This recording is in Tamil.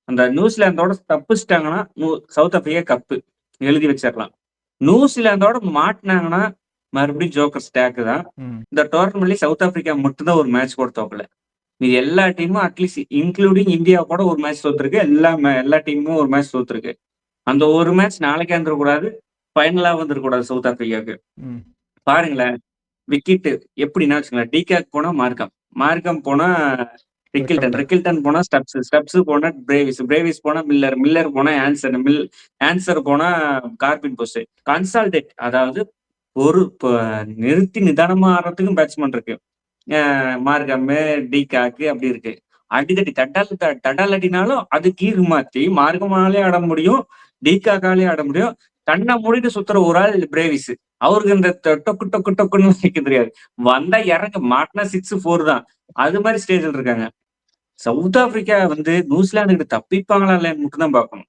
அந்த நியூசிலாந்தோட தப்பிச்சிட்டாங்கன்னா, சவுத் ஆப்பிரிக்கா கப்பு. எழுதி வச்சிரலாம். நியூசிலாந்தோட மாட்டுனாங்கன்னா, மறுபடியும் ஜோக்கர் ஸ்டாக் தான். ம். இந்த டோர்னமெண்ட்லயே சவுத் ஆப்பிரிக்கா மட்டும் தான் ஒரு மேட்ச் கூட தோக்கல. மீதி எல்லா டீமும் அட்லீஸ்ட் இன்க்ளூடிங் இந்தியா கூட ஒரு மேட்ச் தோத்துருக்கு. எல்லா டீமும் ஒரு மேட்ச் தோத்துருக்கு. அந்த ஒரு மேட்ச் நாளைக்கே வந்துரக்கூடாது. ஃபைனலா வந்துரக்கூடாது சவுத் ஆப்பிரிக்காவுக்கு. ம். பாருங்களேன், விக்கெட் எப்படின்னா வச்சுக்கங்களேன், டிகாக் போனா மார்க்கம், மார்க்கம் போனா ரிக்கில்டன், ரிக்கல்டன். ரிக்கில்டன் போனா ஸ்டப்ஸ், ஸ்டப்ஸ் போனா பிரேவிஸ், பிரேவிஸ் போனா மில்லர், மில்லர் போனா ஆன்சர், ஆன்சர் போனா கார்பின் போஸ்ட். கன்சால்டேட் அதாவது நிறுத்தி நிதானமா ஆடுறதுக்கும் பேட்ஸ்மேன் இருக்கு. மார்கம்மு, டிகாக்கு அப்படி இருக்கு. அடிதடி தடால் அடினாலும் அது கீறு மாத்தி மார்கமாலே ஆட முடியும், டிகாக்காலே ஆட முடியும். கண்ணை மூடிட்டு சுத்துற ஒரு ஆள் பிரேவிஸ். அவருக்கு இந்த டொக்கு டொக்கு டொக்குன்னு வைக்க தெரியாது. வந்தா இறங்க மாட்டினா 6, 4 தான். அது மாதிரி ஸ்டேஜ்ல இருக்காங்க. சவுத் ஆப்பிரிக்கா வந்து நியூசிலாந்து கிட்ட தப்பிப்பாங்களா இல்லையான்னு மட்டும் தான் பார்க்கணும்.